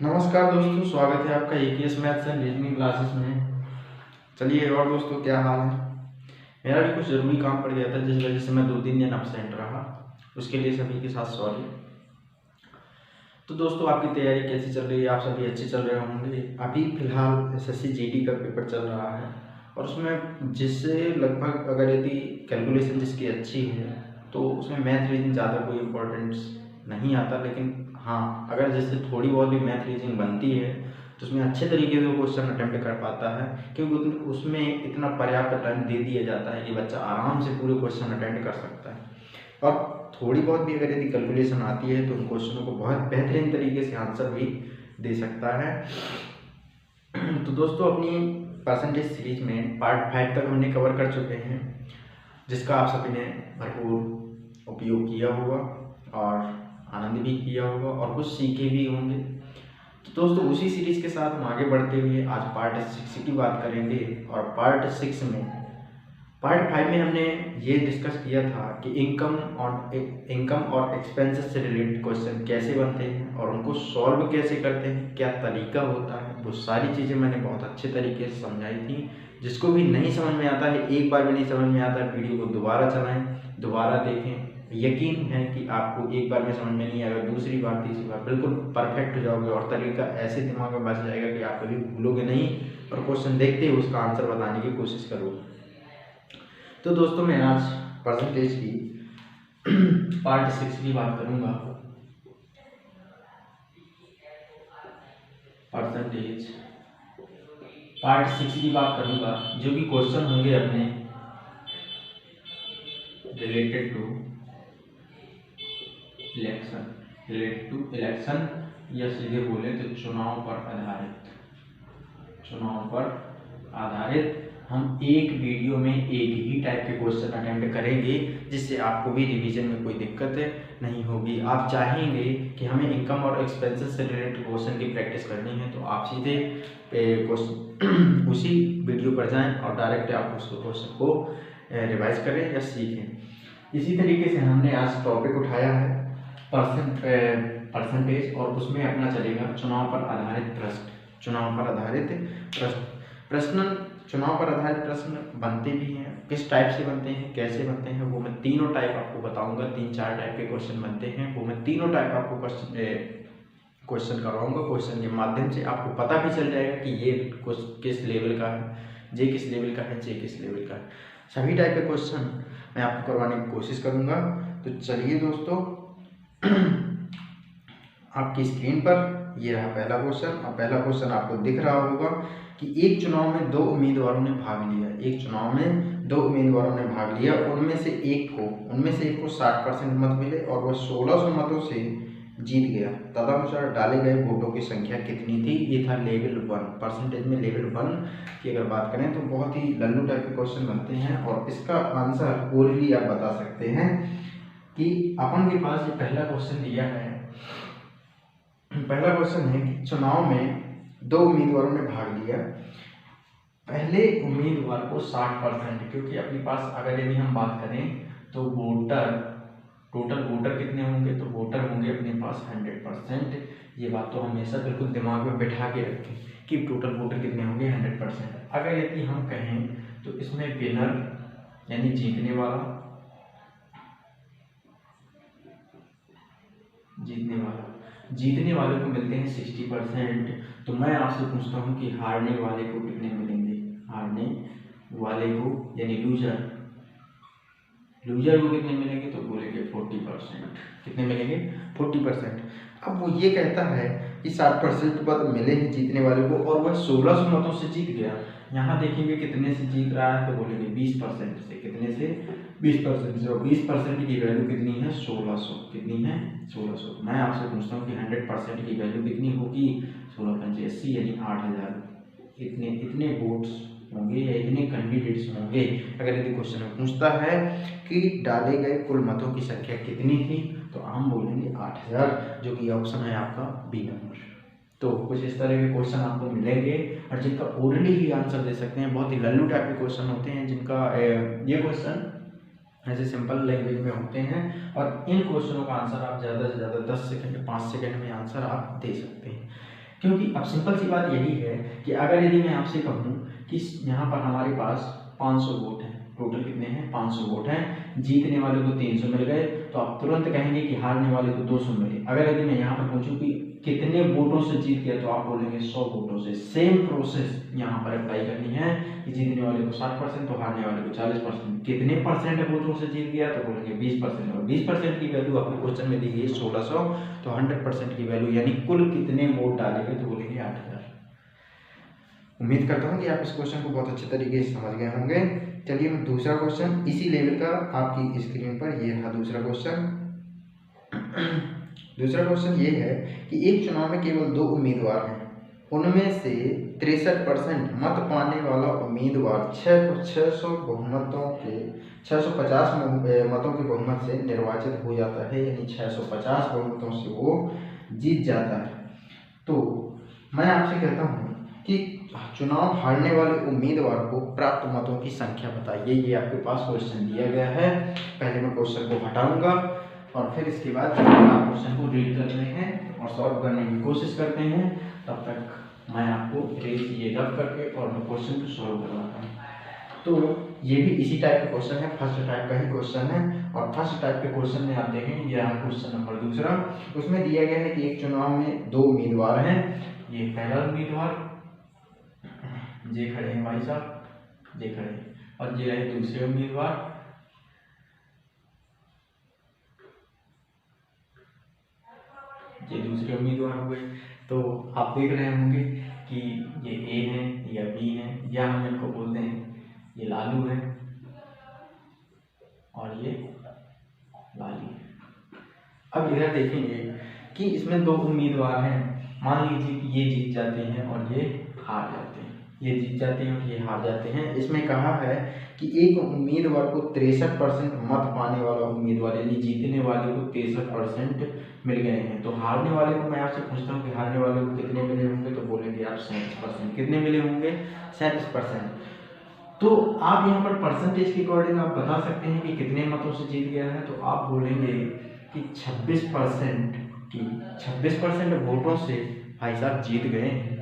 नमस्कार दोस्तों, स्वागत है आपका AKS maths and reasoning classes में। चलिए, और दोस्तों क्या हाल है। मेरा भी कुछ ज़रूरी काम पड़ गया था जिस वजह से मैं 2-3 दिन अपसेंट रहा। उसके लिए सभी के साथ सॉरी। तो दोस्तों, आपकी तैयारी कैसी चल रही है? आप सभी अच्छे चल रहे होंगे। अभी फिलहाल एसएससी जीडी का पेपर चल रहा है और उसमें जिससे लगभग अगर यदि कैलकुलेशन जिसकी अच्छी है तो उसमें मैथ रीजनिंग ज़्यादा कोई इम्पोर्टेंस नहीं आता। लेकिन हाँ, अगर जैसे थोड़ी बहुत भी मैथ रीजनिंग बनती है तो उसमें अच्छे तरीके से क्वेश्चन अटेम्प्ट कर पाता है, क्योंकि उसमें इतना पर्याप्त टाइम दे दिया जाता है कि बच्चा आराम से पूरे क्वेश्चन अटेम्प्ट कर सकता है। और थोड़ी बहुत भी अगर यदि कैलकुलेशन आती है तो उन क्वेश्चनों को बहुत बेहतरीन तरीके से आंसर भी दे सकता है। तो दोस्तों, अपनी परसेंटेज सीरीज में पार्ट 5 तक हमने कवर कर चुके हैं, जिसका आप सभी ने भरपूर उपयोग किया होगा और आनंद भी किया होगा और कुछ सीखे भी होंगे। तो दोस्तों, उसी सीरीज के साथ हम आगे बढ़ते हुए आज पार्ट 6 की बात करेंगे। और पार्ट 5 में हमने ये डिस्कस किया था कि इनकम और एक्सपेंसेस से रिलेटेड क्वेश्चन कैसे बनते हैं और उनको सॉल्व कैसे करते हैं, क्या तरीका होता है। वो सारी चीज़ें मैंने बहुत अच्छे तरीके से समझाई थी। जिसको भी नहीं समझ में आता है, एक बार भी नहीं समझ में आता है, वीडियो को दोबारा चलाएं, दोबारा देखें। यकीन है कि आपको एक बार में समझ में नहीं आएगा, दूसरी बार तीसरी बार बिल्कुल परफेक्ट हो जाओगे और तरीका ऐसे दिमाग में बस जाएगा कि आप कभी भूलोगे नहीं और क्वेश्चन देखते ही उसका आंसर बताने की कोशिश करोगे। तो दोस्तों, मैं आज परसेंटेज की पार्ट 6 की बात करूंगा। परसेंटेज पार्ट 6 की बात करूंगा, जो भी क्वेश्चन होंगे अपने रिलेटेड टू इलेक्शन या सीधे बोले तो चुनाव पर आधारित हम एक वीडियो में एक ही टाइप के क्वेश्चन अटेम्प्ट करेंगे, जिससे आपको भी रिवीजन में कोई दिक्कत नहीं होगी। आप चाहेंगे कि हमें इनकम और एक्सपेंसेस से रिलेटेड क्वेश्चन की प्रैक्टिस करनी है तो आप सीधे क्वेश्चन उसी वीडियो पर जाएं और डायरेक्ट आप उस क्वेश्चन को रिवाइज करें या सीखें। इसी तरीके से हमने आज टॉपिक उठाया है परसेंटेज, और उसमें अपना चलेगा चुनाव पर आधारित प्रश्न बनते भी हैं। किस टाइप से बनते हैं, कैसे बनते हैं, वो मैं तीनों टाइप आपको बताऊंगा। 3-4 टाइप के क्वेश्चन बनते हैं, वो मैं तीनों टाइप आपको क्वेश्चन करवाऊंगा। क्वेश्चन के माध्यम से आपको पता भी चल जाएगा कि ये किस लेवल का है, जे किस लेवल का है, जे किस लेवल का है। सभी टाइप के क्वेश्चन मैं आपको करवाने की कोशिश करूंगा। तो चलिए दोस्तों, आपकी स्क्रीन पर ये रहा पहला क्वेश्चन। और पहला क्वेश्चन आपको दिख रहा होगा कि एक चुनाव में 2 उम्मीदवारों ने भाग लिया। उनमें से एक को 60% मत मिले और वह 1600 मतों से जीत गया। तदनुसार डाले गए वोटों की संख्या कितनी थी? ये था लेवल 1। परसेंटेज में लेवल 1 की अगर बात करें तो बहुत ही लल्लू टाइप के क्वेश्चन बनते हैं और इसका आंसर ओरली आप बता सकते हैं कि अपन के पास ये पहला क्वेश्चन दिया है। पहला क्वेश्चन है कि चुनाव में 2 उम्मीदवारों ने भाग लिया। पहले उम्मीदवार को 60%, क्योंकि अपने पास अगर यदि हम बात करें तो टोटल वोटर कितने होंगे, तो वोटर होंगे अपने पास 100%। ये बात तो हमेशा बिल्कुल दिमाग में बिठा के रखें कि टोटल वोटर कितने होंगे, 100%। अगर यदि हम कहें तो इसमें विनर यानी जीतने वाले को मिलते हैं 60%। तो मैं आपसे पूछता हूं कि हारने वाले को कितने मिलेंगे? हारने वाले को यानी लूजर को कितने मिलेंगे? तो बोलेंगे 40%। कितने मिलेंगे? 40%। अब वो ये कहता है कि 60% पद मिले हैं जीतने वाले को और वह 1600 मतों से जीत गया। यहाँ देखेंगे कितने से जीत रहा है, तो बोलेंगे 20% से। कितने से? 20% से। और 20% की वैल्यू कितनी है? 1600। कितनी है? 1600। मैं आपसे पूछता हूँ कि 100% की वैल्यू कितनी होगी? 16×5 यानी 8000। इतने वोट्स होंगे या इतने कैंडिडेट्स होंगे। अगर यदि क्वेश्चन में पूछता है कि डाले गए कुल मतों की संख्या कितनी थी, तो हम बोलेंगे 8000, जो कि ऑप्शन है आपका बी नंबर। तो कुछ इस तरह के क्वेश्चन आपको मिलेंगे और जिनका ओरली ही आंसर दे सकते हैं। बहुत ही लल्लू टाइप के क्वेश्चन होते हैं जिनका ये क्वेश्चन ऐसे सिंपल लैंग्वेज में होते हैं और इन क्वेश्चनों का आंसर आप ज़्यादा से ज़्यादा 10 सेकंड 5 सेकंड में आंसर आप दे सकते हैं। क्योंकि अब सिंपल सी बात यही है कि अगर यदि मैं आपसे कहूँ कि यहाँ पर हमारे पास 500 वोट हैं, टोटल कितने हैं 500 वोट हैं, जीतने वाले को 300 मिल गए, तो आप तुरंत कहेंगे कि हारने वाले को 200 मिले। अगर यदि मैं यहाँ पर पूछूं कि कितने वोटों से जीत गया, तो आप बोलेंगे 100 वोटों से। सेम प्रोसेस यहाँ पर अप्लाई करनी है कि जीतने वाले को 60%, तो हारने वाले को 40%। कितने परसेंट वोटों से जीत गया, तो बोलेंगे 20%। और 20% की वैल्यू आपको क्वेश्चन में दी गई है 1600, तो 100% की वैल्यू यानी कुल कितने वोट डालेंगे, तो बोलेंगे 8000। उम्मीद करता हूँ कि आप इस क्वेश्चन को बहुत अच्छे तरीके से समझ गए होंगे। चलिए मैं दूसरा क्वेश्चन इसी लेवल का आपकी स्क्रीन पर, ये था दूसरा क्वेश्चन। दूसरा क्वेश्चन ये है कि एक चुनाव में केवल 2 उम्मीदवार हैं, उनमें से 63% मत पाने वाला उम्मीदवार 650 बहुमतों के 650 मतों के बहुमत से निर्वाचित हो जाता है, यानी 650 बहुमतों से वो जीत जाता है। तो मैं आपसे कहता हूँ कि चुनाव हारने वाले उम्मीदवार को प्राप्त मतों की संख्या बताइए। ये आपके पास क्वेश्चन दिया गया है। पहले मैं क्वेश्चन को हटाऊंगा और फिर इसके बाद आप क्वेश्चन को रीड करते हैं और सॉल्व करने की कोशिश करते हैं। तब तक मैं आपको ये रब करके और मैं क्वेश्चन को सॉल्व करवाता हूँ। तो ये भी इसी टाइप का क्वेश्चन है, फर्स्ट टाइप का ही क्वेश्चन है। और फर्स्ट टाइप के क्वेश्चन में आप देखें, ये रहा क्वेश्चन नंबर दूसरा। उसमें दिया गया है कि एक चुनाव में 2 उम्मीदवार हैं। ये पहला उम्मीदवार जे खड़े हैं भाई साहब, जे खड़े हैं, और ये रहे दूसरे उम्मीदवार। ये दूसरे उम्मीदवार हुए। तो आप देख रहे होंगे कि ये ए है या बी है, या हम इनको बोलते हैं ये लालू है और ये लाली है। अब इधर देखेंगे कि इसमें 2 उम्मीदवार हैं। मान लीजिए कि ये जीत जाते हैं और ये हार जाते हैं, ये जीत जाते हैं और ये हार जाते हैं। इसमें कहा है कि एक उम्मीदवार को 63% मत पाने वाला उम्मीदवार, यानी जीतने वाले को 63% मिल गए हैं। तो हारने वाले को मैं आपसे पूछता हूँ कि हारने वाले को कितने मिले होंगे, तो बोलेंगे आप 37%। कितने मिले होंगे? 37%। तो आप यहाँ पर परसेंटेज के अकॉर्डिंग आप बता सकते हैं कि कितने मतों से जीत गया है। तो आप बोलेंगे कि 26% वोटों से भाई साहब जीत गए हैं।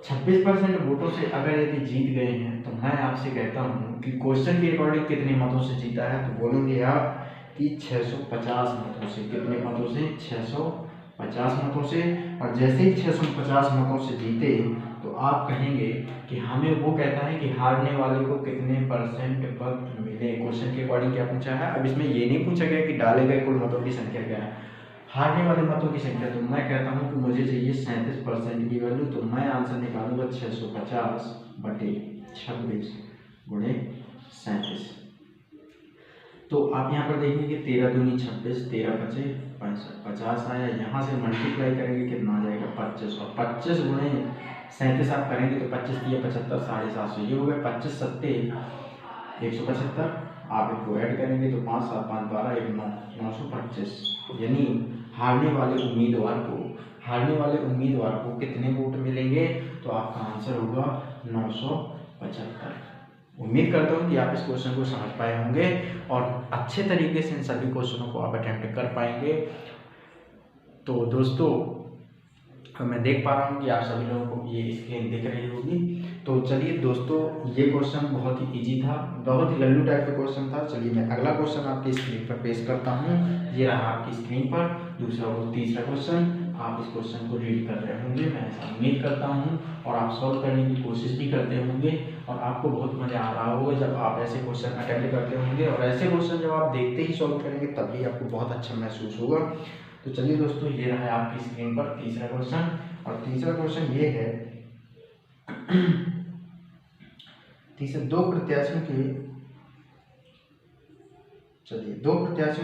26% वोटों से अगर यदि जीत गए हैं, तो मैं आपसे कहता हूँ कि क्वेश्चन के अकॉर्डिंग कितने मतों से जीता है, तो बोलेंगे आप कि 650 मतों से। कितने मतों से? 650 मतों से। और जैसे ही 650 मतों से जीते, तो आप कहेंगे कि हमें, वो कहता है कि हारने वाले को कितने परसेंट मत मिले। क्वेश्चन के अकॉर्डिंग क्या पूछा है? अब इसमें ये नहीं पूछा गया कि डाले गए कुल मतों की संख्या क्या है, हारने वाले मतों की संख्या। तो मैं कहता हूँ कि मुझे चाहिए 37% की वैल्यू। तो मैं आंसर निकालूंगा 650 बटे 26 गुणे 37। तो आप यहाँ पर देखेंगे 13 दूनी 26, 13 बचे 50 आया। यहाँ से मल्टीप्लाई करेंगे कितना आ जाएगा? 25। और 25 गुणे 37 आप करेंगे तो 25 दिया 75, 750। ये हो गया 25 सत्ते 175। आप इसको ऐड करेंगे तो 5 7 5 12 1 9 925। यानी हारने वाले उम्मीदवार को कितने वोट मिलेंगे? तो आपका आंसर होगा 975। उम्मीद करता हूँ कि आप इस क्वेश्चन को समझ पाए होंगे और अच्छे तरीके से इन सभी क्वेश्चनों को आप अटेम्प्ट कर पाएंगे। तो दोस्तों, मैं देख पा रहा हूँ कि आप सभी लोगों को ये स्क्रीन दिख रही होगी। तो चलिए दोस्तों, ये क्वेश्चन बहुत ही इजी था, बहुत ही लल्लू टाइप का क्वेश्चन था। चलिए मैं अगला क्वेश्चन आपकी स्क्रीन पर पेश करता हूँ। ये रहा आपकी स्क्रीन पर दूसरा और तीसरा क्वेश्चन। आप इस क्वेश्चन को रीड कर रहे होंगे, मैं ऐसा उम्मीद करता हूँ, और आप सॉल्व करने की कोशिश भी करते होंगे। और आपको बहुत मज़ा आ रहा होगा जब आप ऐसे क्वेश्चन अटेम्प्ट करते होंगे, और ऐसे क्वेश्चन जब आप देखते ही सॉल्व करेंगे तब भी आपको बहुत अच्छा महसूस होगा। तो चलिए दोस्तों, ये रहा है आपकी स्क्रीन पर तीसरा क्वेश्चन। और तीसरा क्वेश्चन ये है, दो प्रत्याशियों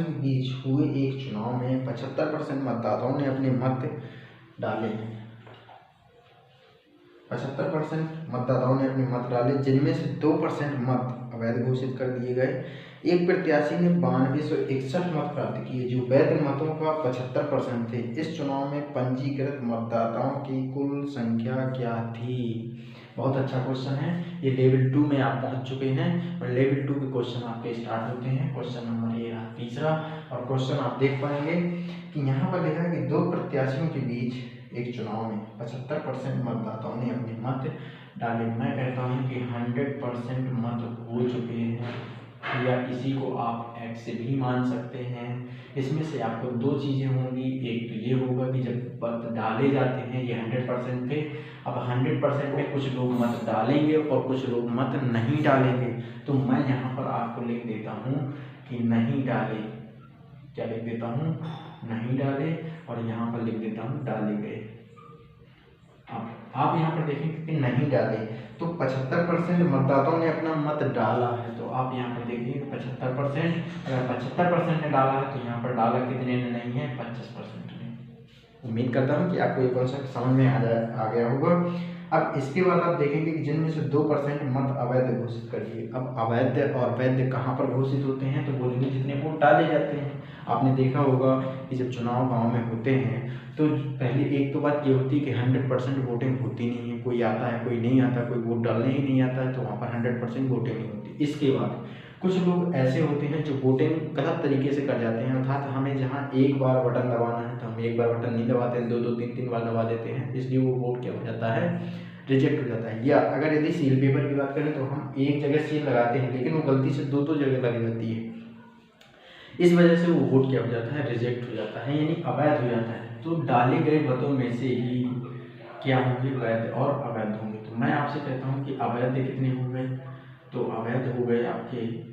के बीच हुए एक चुनाव में 75% मतदाताओं ने अपने मत डाले हैं। 75% मतदाताओं ने अपने मत डाले, जिनमें से 2% मत अवैध घोषित कर दिए गए। एक प्रत्याशी ने 9261 मत प्राप्त किए, जो वैध मतों का 75% थे। इस चुनाव में पंजीकृत मतदाताओं की कुल संख्या क्या थी? बहुत अच्छा क्वेश्चन है। ये लेवल 2 में आप पहुंच चुके हैं और लेवल 2 के क्वेश्चन आपके स्टार्ट होते हैं। क्वेश्चन नंबर ये रहा तीसरा। और क्वेश्चन आप देख पाएंगे कि यहाँ पर लिखा है कि दो प्रत्याशियों के बीच एक चुनाव में 75% मतदाताओं ने अपने मत डाले। मैं कहता हूँ कि 100% मत हो चुके हैं, या इसी को आप एक्स भी मान सकते हैं। इसमें से आपको दो चीज़ें होंगी, एक तो ये होगा कि जब मत डाले जाते हैं ये 100% पे, अब 100% में कुछ लोग मत डालेंगे और कुछ लोग मत नहीं डालेंगे। तो मैं यहाँ पर आपको लिख देता हूँ कि नहीं डाले, क्या लिख देता हूँ, नहीं डाले, और यहाँ पर लिख देता हूँ डाले गए। आप यहाँ पर देखेंगे कि नहीं डाले, तो 75% मतदाताओं ने अपना मत डाला है। तो आप यहाँ पर देखिए 75%, अगर 75% ने डाला है तो यहाँ पर डाला कितने ने नहीं है, 25% ने। उम्मीद करता हूँ कि आपको ये कॉन्सेप्ट समझ में आ गया होगा। अब इसके बाद आप देखेंगे कि जिनमें से 2% मत अवैध घोषित कर दिए। अब अवैध और वैध कहाँ पर घोषित होते हैं, तो बोलेंगे जितने वोट डाले जाते हैं। आपने देखा होगा कि जब चुनाव गांव में होते हैं तो पहले एक तो बात ये होती है कि 100% वोटिंग होती नहीं है, कोई आता है कोई नहीं आता, कोई वोट डालने ही नहीं आता है, तो वहाँ पर 100% वोटिंग नहीं होती। इसके बाद कुछ लोग ऐसे होते हैं जो वोटिंग गलत तरीके से कर जाते हैं, अर्थात हमें जहाँ एक बार बटन दबाना है तो हम एक बार बटन नहीं दबाते हैं, 2-2 3-3 बार दबा देते हैं, इसलिए वो वोट क्या हो जाता है, रिजेक्ट हो जाता है। या अगर यदि सील पेपर की बात करें तो हम एक जगह सील लगाते हैं लेकिन वो गलती से 2-2 जगह लग जाती है, इस वजह से वो वोट क्या हो जाता है, रिजेक्ट हो जाता है, यानी अवैध हो जाता है। तो डाले गए मतों में से ही क्या होंगे, वैध और अवैध होंगे। तो मैं आपसे कहता हूँ कि अवैध कितने हो गए, तो अवैध हो गए आपके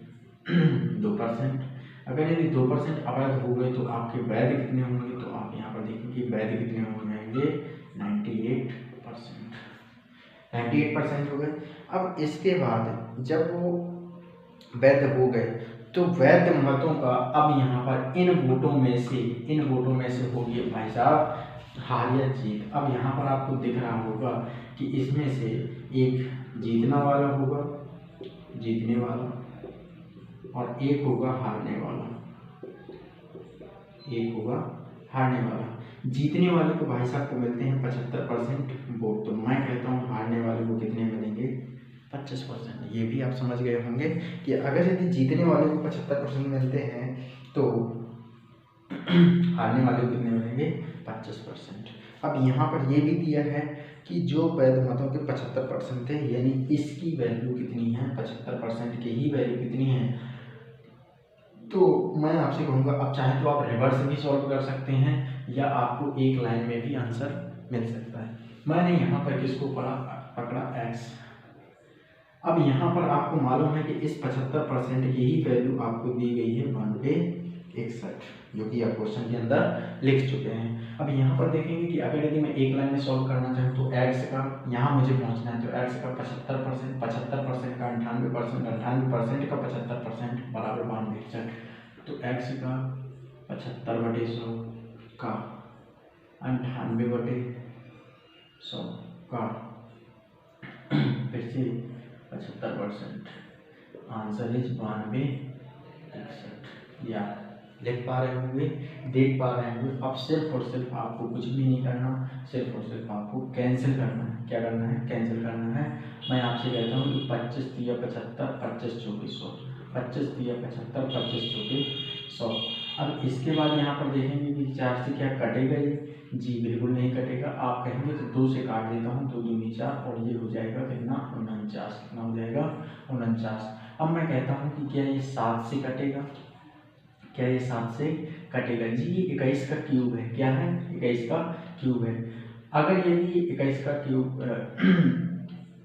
2%। अगर यदि 2% अवैध हो गए तो आपके वैध कितने होंगे, तो आप यहाँ पर देखेंगे वैध कितने हो जाएंगे, 98% हो गए। अब इसके बाद जब वो वैध हो गए तो वैध मतों का अब यहाँ पर इन वोटों में से होगी भाई साहब हार या जीत। अब यहाँ पर आपको दिख रहा होगा कि इसमें से एक जीतना वाला होगा, जीतने वाला, और एक होगा हारने वाला, एक होगा हारने वाला। जीतने वाले को भाई साहब को मिलते हैं 75% वोट, तो मैं कहता हूँ हारने वाले को कितने मिलेंगे, 25%। ये भी आप समझ गए होंगे कि अगर यदि जीतने वाले को 75% मिलते हैं तो हारने वाले को कितने मिलेंगे, 25%। अब यहाँ पर ये भी दिया है कि जो वैध मतों के 75% थे, यानी इसकी वैल्यू कितनी है, 75% की ही वैल्यू कितनी है। तो मैं आपसे कहूँगा अब चाहे तो आप रिवर्स भी सॉल्व कर सकते हैं या आपको एक लाइन में भी आंसर मिल सकता है। मैंने यहाँ पर किसको पकड़ा, एक्स। अब यहाँ पर आपको मालूम है कि इस 75% की ही वैल्यू आपको दी गई है 1/61, जो कि आप क्वेश्चन के अंदर लिख चुके हैं। अब यहाँ पर देखेंगे कि अगर यदि मैं एक लाइन में सॉल्व करना चाहूँ तो एक्स का यहाँ मुझे पहुँचना है, तो एक्स का 75%, 75% का 98%, 98% का 75% बराबर 62/61, तो एक्स का 75/100 का 98/100 का फिर से 75%, आंसर इज 92/61। या लिख पा रहे होंगे, देख पा रहे होंगे। अब सिर्फ और सिर्फ आपको कुछ भी नहीं करना, सिर्फ और सिर्फ आपको कैंसिल करना है। क्या करना है, कैंसिल करना है। मैं आपसे कहता हूँ कि 25 × 75, 25 × 100, 25 × 75, 25 × 100। अब इसके बाद यहाँ पर देखेंगे कि 4 से क्या कटेगा, ये जी बिल्कुल नहीं कटेगा। आप कहेंगे तो 2 से काट देता हूँ, 2 दूनी 4, और ये हो जाएगा कितना, 49। कितना हो जाएगा, 49। अब मैं कहता हूँ कि क्या ये 7 से कटेगा, क्या ये 7 से कटेगा, जी 21 का क्यूब है, क्या है, 21 का क्यूब है। अगर यदि 21 का क्यूब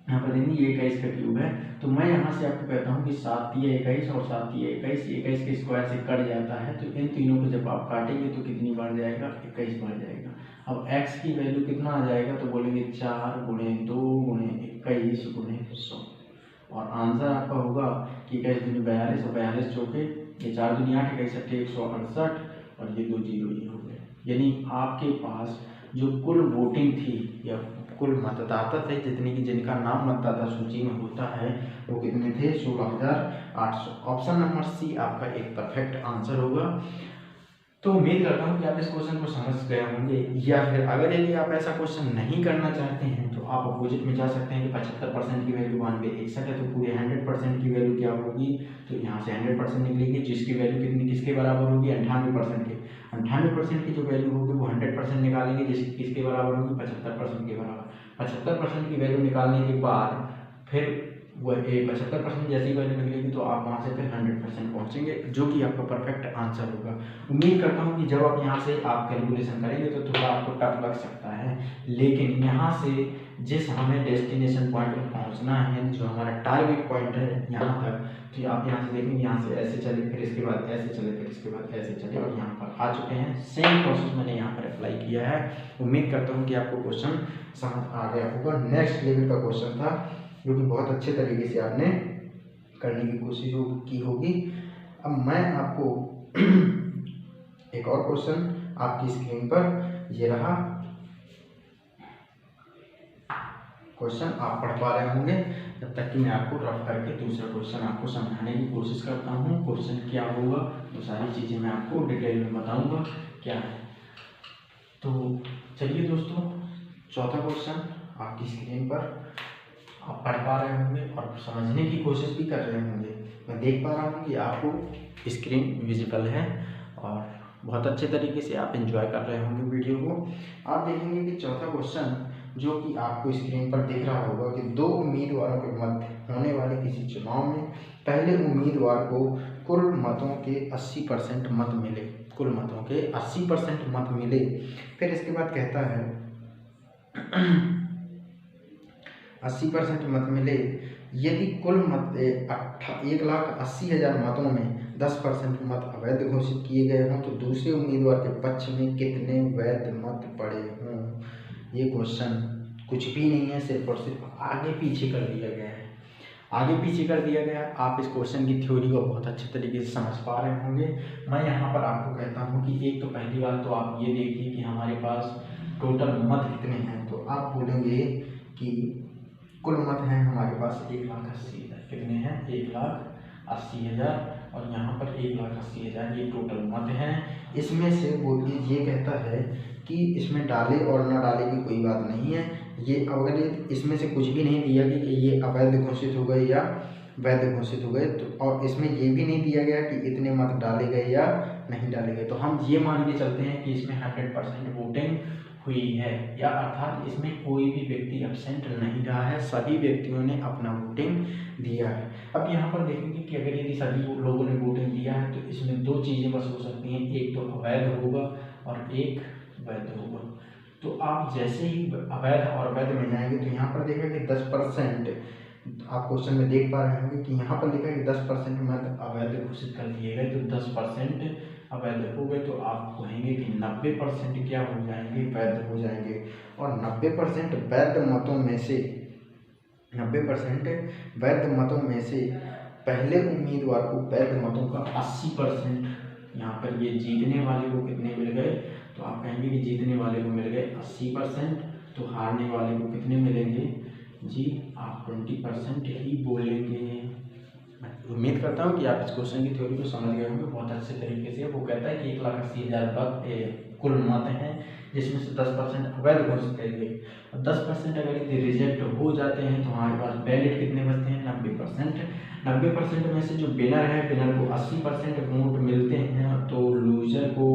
यहाँ पर देंगे, ये 21 का क्यूब है, तो मैं यहाँ से आपको कहता हूँ कि 7 × 21 और 7 × 21, 21 के स्क्वायर से कट जाता है, तो इन तीनों को जब आप काटेंगे तो कितनी बढ़ जाएगा, 21 बढ़ जाएगा। अब x की वैल्यू कितना आ जाएगा, तो बोलेंगे 4 × 2 × 21 × 100, और आंसर आपका होगा कि 21 दूनी 42 और 42 चौके, ये 4 दूनी 8, 21 × 168, और ये 2 जीरो ये हो गए। यानी आपके पास जो कुल वोटिंग थी या कुल मतदाता थे, जितने की जिनका नाम मतदाता सूची में होता है, वो कितने थे, 16,800। ऑप्शन नंबर सी आपका एक परफेक्ट आंसर होगा। तो उम्मीद करता हूँ कि आप इस क्वेश्चन को समझ गए होंगे, या फिर अगर यदि आप ऐसा क्वेश्चन नहीं करना चाहते हैं तो आप अपोजिट में जा सकते हैं कि 75% की वैल्यू 1/61 है, तो पूरे 100% की वैल्यू क्या होगी, तो यहाँ से 100% निकलेगी, जिसकी वैल्यू कितनी किसके बराबर होगी, 98% के। 98% की जो वैल्यू होगी वो 100% निकालेंगे, जिसकी किसके बराबर होगी, 75% के बराबर। 75% की वैल्यू निकालने के बाद फिर वह 75% जैसी वैल्यू निकलेगी तो आप वहाँ से फिर 100% पहुँचेंगे, जो कि आपका परफेक्ट आंसर होगा। उम्मीद करता हूँ कि जब आप यहाँ से आप कैलकुलेशन करेंगे तो थोड़ा आपको टफ लग सकता है, लेकिन यहाँ से जिस हमें डेस्टिनेशन पॉइंट पर पहुँचना है, जो हमारा टारगेट पॉइंट है यहाँ तक, तो आप यहाँ से देखेंगे, यहाँ से ऐसे चले, फिर इसके बाद ऐसे चले, फिर इसके बाद ऐसे चले, और यहाँ पर आ चुके हैं। सेम प्रोसेस मैंने यहाँ पर अप्लाई किया है। उम्मीद करता हूँ कि आपको क्वेश्चन समझ आ गया होगा। नेक्स्ट लेवल का क्वेश्चन था, जो कि बहुत अच्छे तरीके से आपने करने की कोशिश की होगी। अब मैं आपको एक और क्वेश्चन आपकी स्क्रीन पर ये रहा, क्वेश्चन आप पढ़ पा रहे होंगे, जब तक कि मैं आपको रफ करके दूसरा क्वेश्चन आपको समझाने की कोशिश करता हूँ। क्वेश्चन क्या होगा तो सारी चीज़ें मैं आपको डिटेल में बताऊँगा क्या है। तो चलिए दोस्तों, चौथा क्वेश्चन आपकी स्क्रीन पर आप पढ़ पा रहे होंगे और समझने की कोशिश भी कर रहे होंगे। मैं देख पा रहा हूँ कि आपको स्क्रीन विजिबल है और बहुत अच्छे तरीके से आप एंजॉय कर रहे होंगे वीडियो को। आप देखेंगे कि चौथा क्वेश्चन जो कि आपको स्क्रीन पर दिख रहा होगा कि दो उम्मीदवारों के मध्य होने वाले किसी चुनाव में पहले उम्मीदवार को कुल मतों के 80% मत मिले, कुल मतों के 80% मत मिले। फिर इसके बाद कहता है 80% मत मिले, यदि कुल मत 1,80,000 मतों में 10% मत अवैध घोषित किए गए हों तो दूसरे उम्मीदवार के पक्ष में कितने वैध मत पड़े हों। ये क्वेश्चन कुछ भी नहीं है, सिर्फ और सिर्फ आगे पीछे कर दिया गया है, आगे पीछे कर दिया गया है। आप इस क्वेश्चन की थ्योरी को बहुत अच्छे तरीके से समझ पा रहे होंगे। मैं यहाँ पर आपको कहता हूँ कि एक तो पहली बात तो आप ये देखिए कि हमारे पास टोटल मत कितने हैं, तो आप बोलेंगे कि कुल मत हैं हमारे पास 1,80,000। कितने हैं, 1,80,000, और यहाँ पर 1,80,000 ये टोटल मत हैं। इसमें से वो ये कहता है कि इसमें डाले और ना डाले की कोई बात नहीं है। ये अगर इसमें से कुछ भी नहीं दिया कि ये अवैध घोषित हो गए या वैध घोषित हो गए, तो और इसमें ये भी नहीं दिया गया कि इतने मत डाले गए या नहीं डाले गए, तो हम ये मान के चलते हैं कि इसमें 100% वोटिंग हुई है, या अर्थात इसमें कोई भी व्यक्ति एब्सेंट नहीं रहा है, सभी व्यक्तियों ने अपना वोटिंग दिया है। अब यहाँ पर देखेंगे कि अगर यदि सभी लोगों ने वोटिंग दिया है तो इसमें दो चीज़ें बस हो सकती हैं, एक तो अवैध होगा और एक वैध होगा। तो आप जैसे ही अवैध और वैध में जाएंगे तो यहाँ पर देखा कि 10%, आप क्वेश्चन में देख पा रहे होंगे कि यहाँ पर लिखा है कि 10% मत अवैध घोषित कर दिए गए, तो 10% अवैध हो गए, तो आप कहेंगे कि 90% क्या हो जाएंगे, वैध हो जाएंगे। और 90% वैध मतों में से 90% वैध मतों में से पहले उम्मीदवार को वैध मतों का 80%, यहाँ पर ये जीतने वाले को कितने मिल गए, तो आप कहेंगे कि जीतने वाले को मिल गए 80%, तो हारने वाले को कितने मिलेंगे जी, आप 20% ही बोलेंगे। उम्मीद करता हूँ कि आप इस क्वेश्चन की थ्योरी को समझ गए होंगे बहुत अच्छे तरीके से। वो कहता है कि 1,80,000 कुल मत हैं, जिसमें से 10% अवैध घोषित करेंगे, और 10% अगर यदि रिजेक्ट हो जाते हैं तो हमारे पास बैलेट कितने बचते हैं, 90%। 90% में से जो विनर है, विनर को 80% वोट मिलते हैं, तो लूजर को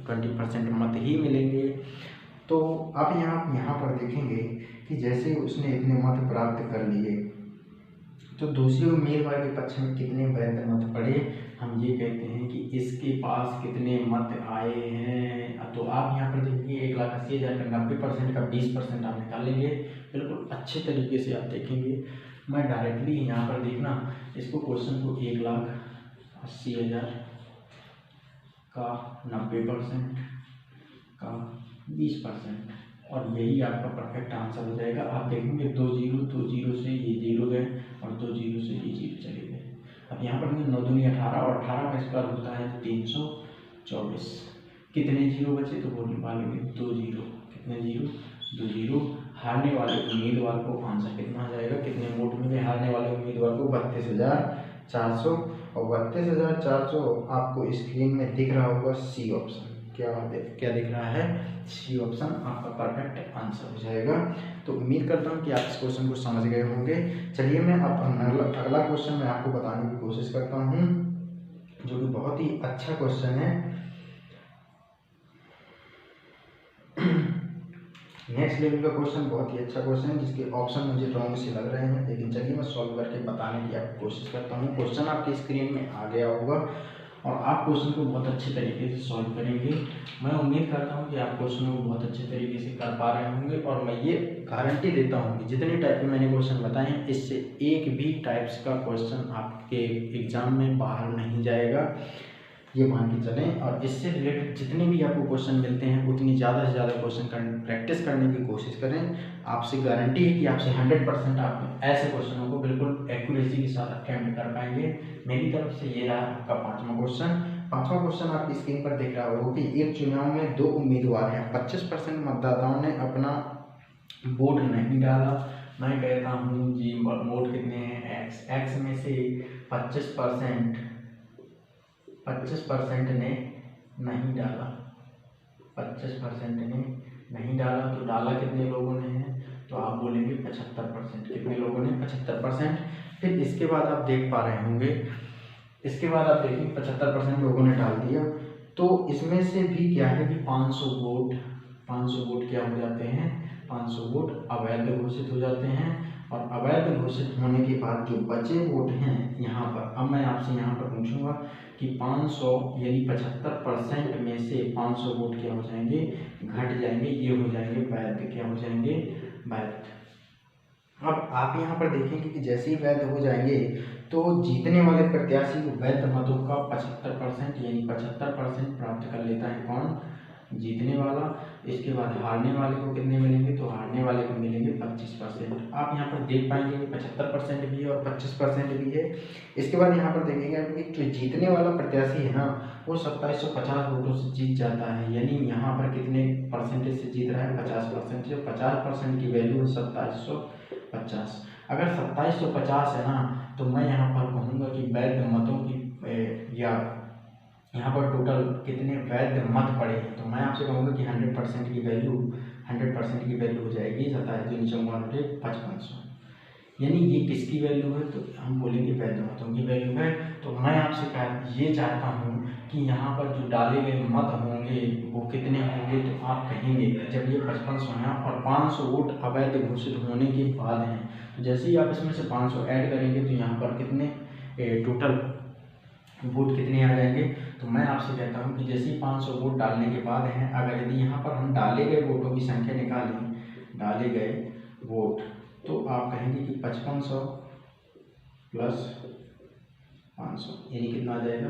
20% मत ही मिलेंगे। तो आप यहाँ पर देखेंगे कि जैसे उसने इतने मत प्राप्त कर लिए तो दूसरे उम्मीदवार के पक्ष में कितने वैध मत पड़े, हम ये कहते हैं कि इसके पास कितने मत आए हैं। तो आप यहाँ पर देखिए 1,80,000 का 90% का 20% आप निकालेंगे, बिल्कुल अच्छे तरीके से आप देखेंगे। मैं डायरेक्टली यहाँ पर देखना इसको क्वेश्चन को 1,80,000 का 90% का 20%, और यही आपका परफेक्ट आंसर हो जाएगा। आप देखेंगे 2 0 से ये 0 गए और 2 0 से ये 0 चले गए। अब यहाँ पर 9 दूनी 18, और 18 का स्क्वायर होता है 324। कितने जीरो बचे, तो बोलने वाले 2 0। कितने जीरो, 2 0। हारने वाले उम्मीदवार को आंसर कितना आ जाएगा, कितने वोट मिले हारने वाले उम्मीदवार को, 32,400, और 32,400 आपको स्क्रीन में दिख रहा होगा सी ऑप्शन। क्या दिख रहा है, सी ऑप्शन आपका परफेक्ट आंसर हो जाएगा। तो उम्मीद करता हूँ कि आप इस क्वेश्चन को समझ गए होंगे। चलिए मैं अब अगला क्वेश्चन मैं आपको बताने की कोशिश करता हूँ, जो कि बहुत ही अच्छा क्वेश्चन है। नेक्स्ट लेवल का क्वेश्चन, बहुत ही अच्छा क्वेश्चन है, जिसके ऑप्शन मुझे रॉन्ग से लग रहे हैं, लेकिन चलिए मैं सॉल्व करके बताने की आपको कोशिश करता हूँ। क्वेश्चन आपकी स्क्रीन में आ गया होगा और आप क्वेश्चन को बहुत अच्छे तरीके से सॉल्व करेंगे। मैं उम्मीद करता हूँ कि आप क्वेश्चनों को बहुत अच्छे तरीके से कर पा रहे होंगे, और मैं ये गारंटी देता हूँ कि जितने टाइप के मैंने क्वेश्चन बताए हैं, इससे एक भी टाइप्स का क्वेश्चन आपके एग्जाम में बाहर नहीं जाएगा, ये मान के चलें। और इससे रिलेटेड जितने भी आपको क्वेश्चन मिलते हैं, उतनी ज़्यादा से ज़्यादा क्वेश्चन प्रैक्टिस करने की कोशिश करें। आपसे गारंटी है कि आपसे 100% आप ऐसे क्वेश्चनों को बिल्कुल एक्यूरेसी के साथ अटेम्प्ट कर पाएंगे। मेरी तरफ से ये रहा आपका पाँचवा क्वेश्चन आपकी स्क्रीन पर दिख रहा होगा कि एक चुनाव में 2 उम्मीदवार हैं, 25% मतदाताओं ने अपना वोट नहीं डाला। मैं कहता हूँ जी वोट कितने हैं, एक्स में से 25% ने नहीं डाला, 25% ने नहीं डाला, तो डाला कितने लोगों ने है, तो आप बोलेंगे 75%। कितने लोगों ने, 75%। फिर इसके बाद आप देख पा रहे होंगे, इसके बाद आप देखेंगे 75% लोगों ने डाल दिया, तो इसमें से भी क्या है कि 500 वोट क्या हो जाते हैं, 500 वोट अवैध घोषित हो जाते हैं। और अवैध घोषित होने के बाद जो बचे वोट हैं यहाँ पर, अब मैं आपसे यहाँ पर पूछूंगा कि 500 यानी 75% में से 500 वोट क्या हो जाएंगे, घट जाएंगे, ये हो जाएंगे वैध, क्या हो जाएंगे, वैध। अब आप यहाँ पर देखेंगे कि जैसे ही वैध हो जाएंगे तो जीतने वाले प्रत्याशी को वैध मतों का 75% यानी 75% प्राप्त कर लेता है कौन, जीतने वाला। इसके बाद हारने वाले को कितने मिलेंगे, तो हारने वाले को मिलेंगे 25%। आप यहाँ पर देख पाएंगे कि 75% भी है और 25% भी है। इसके बाद यहाँ पर देखेंगे कि जो जीतने वाला प्रत्याशी है ना, वो 2750 वोटों से जीत जाता है, यानी यहाँ पर कितने परसेंटेज से जीत रहा है, 50% से। 50% की वैल्यू है 2750। अगर 2750 है ना, तो मैं यहाँ पर कहूँगा कि वैध मतों की या यहाँ पर टोटल कितने वैध मत पड़े हैं, तो मैं आपसे कहूँगा कि 100% की वैल्यू हो जाएगी 27,54,5500। यानी ये किसकी वैल्यू है, तो हम बोलेंगे वैध मतों की वैल्यू है। तो मैं आपसे ये चाहता हूँ कि यहाँ पर जो डाले गए मत होंगे वो कितने होंगे, तो आप कहेंगे जब ये 5500 है और 500 वोट अवैध घोषित होने के बाद हैं, तो जैसे ही आप इसमें से 500 ऐड करेंगे तो यहाँ पर कितने टोटल वोट कितने आ जाएंगे। तो मैं आपसे कहता हूं कि जैसे ही 500 वोट डालने के बाद हैं, अगर यदि यहाँ पर हम डाले गए वोटों की संख्या निकालें, डाले गए वोट, तो आप कहेंगे कि 5500 प्लस 500 यानी कितना आ जाएगा,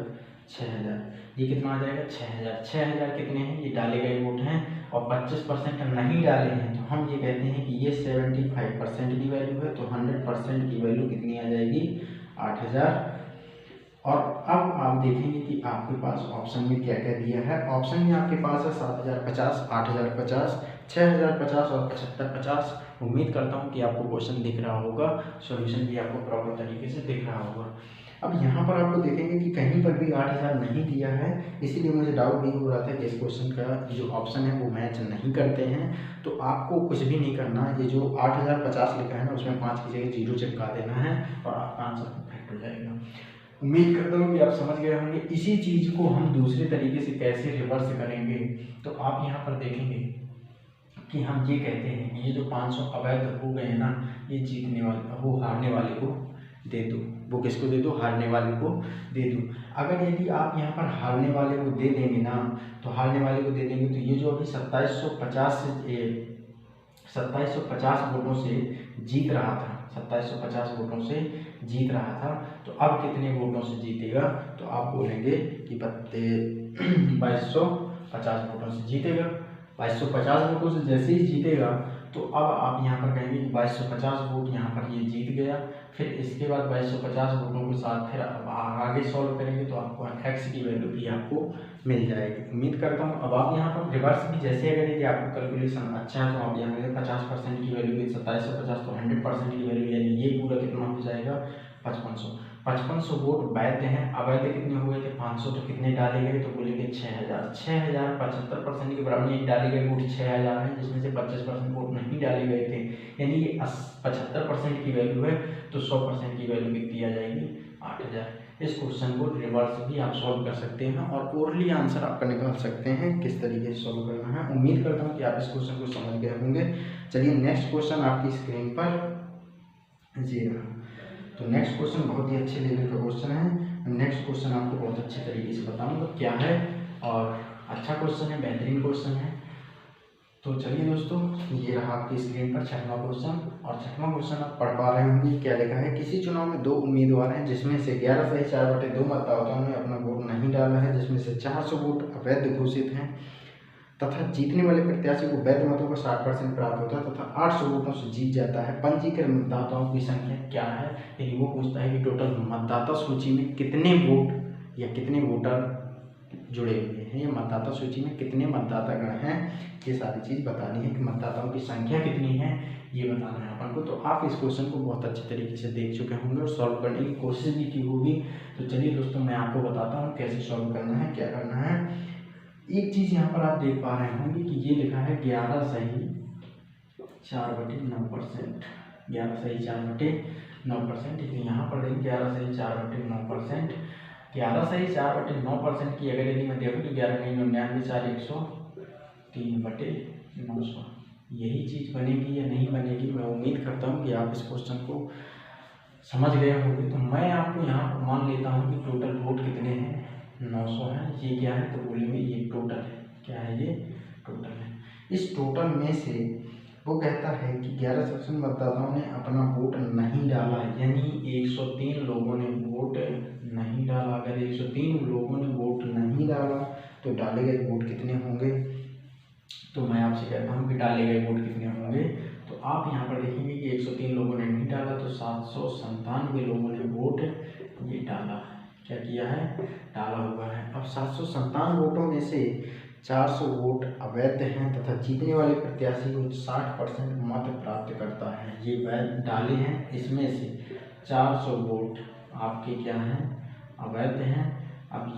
6000। ये कितना आ जाएगा, 6000। 6000 कितने हैं, ये डाले गए वोट हैं, और 25% नहीं डाले हैं, तो हम ये कहते हैं कि ये 75% की वैल्यू है। तो 100% की वैल्यू कितनी आ जाएगी, 8000। और अब आप देखेंगे कि आपके पास ऑप्शन में क्या क्या दिया है। ऑप्शन में आपके पास है 7050, 8050, 6050 और 7550। उम्मीद करता हूं कि आपको क्वेश्चन दिख रहा होगा, सॉल्यूशन भी आपको प्रॉपर तरीके से दिख रहा होगा। अब यहाँ पर आपको देखेंगे कि कहीं पर भी 8000 नहीं दिया है, इसीलिए मुझे डाउट भी हो रहा था कि इस क्वेश्चन का जो ऑप्शन है वो मैच नहीं करते हैं। तो आपको कुछ भी नहीं करना, ये जो 8050 लिखा है ना, उसमें 5 की जगह 0 चिपका देना है और आपका आंसर परफेक्ट हो जाएगा। उम्मीद करता हूँ कि आप समझ गए होंगे। इसी चीज़ को हम दूसरे तरीके से कैसे रिवर्स करेंगे, तो आप यहाँ पर देखेंगे कि हम ये कहते हैं कि ये जो 500 अवैध हो गए हैं ना, ये जीतने वाले, वो हारने वाले को दे दो। वो किसको दे दो, हारने वाले को दे दो। अगर यदि आप यहाँ पर हारने वाले को दे देंगे ना, तो हारने वाले को दे देंगे तो ये जो अभी 2750 वोटों से जीत रहा था, 2750 वोटों से जीत रहा था, तो अब कितने वोटों से जीतेगा, तो आप बोलेंगे कि 2250 वोटों से जीतेगा। 2250 वोटों से जैसे ही जीतेगा, तो अब आप यहाँ पर कहेंगे कि 2250 वोट यहाँ पर ये जीत गया। फिर इसके बाद 2250 वोटों के साथ फिर अब आगे सॉल्व करेंगे तो आपको एक्स की वैल्यू भी आपको मिल जाएगी। उम्मीद करता हूँ अब आप यहाँ पर रिवर्स भी जैसे अगर यदि आपको कैलकुलेशन अच्छा है तो आप यहाँ पे 50% की वैल्यू की 2750 तो 100% की वैल्यू, यानी ये पूरा कितना हो जाएगा 5500। 5500 वोट वैध हैं, अवैध कितने हुए थे 500, तो कितने डाले गए, तो बोलेंगे 6000। 6000 75% के बराबर, नहीं डाले गए वोट 6000 हैं, जिसमें से 25% वोट नहीं डाले गए थे, यानी ये 75% की वैल्यू है, तो 100% की वैल्यू कितनी आ जाएगी 8000। इस क्वेश्चन को रिवर्स भी आप सॉल्व कर सकते हैं और ओरली आंसर आपका निकाल सकते हैं किस तरीके से सॉल्व करना है। उम्मीद करता हूँ कि आप इस क्वेश्चन को समझ गए होंगे। चलिए नेक्स्ट क्वेश्चन आपकी स्क्रीन पर जी रहा। तो नेक्स्ट क्वेश्चन बहुत ही अच्छे लेवल का क्वेश्चन है। नेक्स्ट क्वेश्चन आपको बहुत अच्छे तरीके से बताऊंगा क्या है, और अच्छा क्वेश्चन है, बेहतरीन क्वेश्चन है। तो चलिए दोस्तों, ये रहा आपकी स्क्रीन पर 6वां क्वेश्चन, और 6वां क्वेश्चन आप पढ़ पा रहे होंगे। क्या लिखा है, किसी चुनाव में 2 उम्मीदवार हैं जिसमें से 11 सही 4/2 मतदाताओं ने अपना वोट नहीं डाला है, जिसमें से 400 वोट अवैध घोषित हैं तथा जीतने वाले प्रत्याशी को वैध मतों का 60% प्राप्त होता है तथा 800 वोटों से जीत जाता है। पंजीकृत मतदाताओं की संख्या क्या है, यानी वो पूछता है कि टोटल मतदाता सूची में कितने वोट या कितने वोटर जुड़े हुए हैं, या मतदाता सूची में कितने मतदातागण हैं, ये सारी चीज़ बतानी है कि मतदाताओं की संख्या कितनी है, ये बताना है अपन को। तो आप इस क्वेश्चन को बहुत अच्छे तरीके से देख चुके होंगे और सॉल्व करने की कोशिश भी की होगी। तो चलिए दोस्तों, मैं आपको बताता हूँ कैसे सॉल्व करना है, क्या करना है। एक चीज़ यहाँ पर आप देख पा रहे होंगे कि ये लिखा है 11 सही 4/9%, 11 सही 4/9%। यहाँ पर देखिए 11 सही 4/9%, 11 सही 4/9% की अगर यदि मैं देखूँ तो 11 नहीं 99 4 103/900, यही चीज़ बनेगी या नहीं बनेगी। मैं उम्मीद करता हूँ कि आप इस क्वेश्चन को समझ गए होंगे। तो मैं आपको यहाँ पर मान लेता हूँ कि टोटल वोट कितने हैं, 900 है। ये क्या है, तो बोलेंगे ये टोटल है। क्या है, ये टोटल है। इस टोटल में से वो कहता है कि 11% मतदाताओं ने अपना वोट नहीं डाला, यानी 103 लोगों ने वोट नहीं डाला। अगर 103 लोगों ने वोट नहीं डाला तो डाले गए वोट कितने होंगे, तो मैं आपसे कहता हूँ कि डाले गए वोट कितने होंगे। तो आप यहाँ पर देखेंगे कि 103 लोगों ने नहीं डाला, तो 797 लोगों ने वोट ये डाला, क्या किया है, डाला हुआ है। अब 797 वोटों में से 400 वोट अवैध हैं तथा जीतने वाले प्रत्याशी को 60% मत प्राप्त करता है। ये वैध डाले हैं, इसमें से 400 वोट आपके क्या हैं, अवैध हैं। अब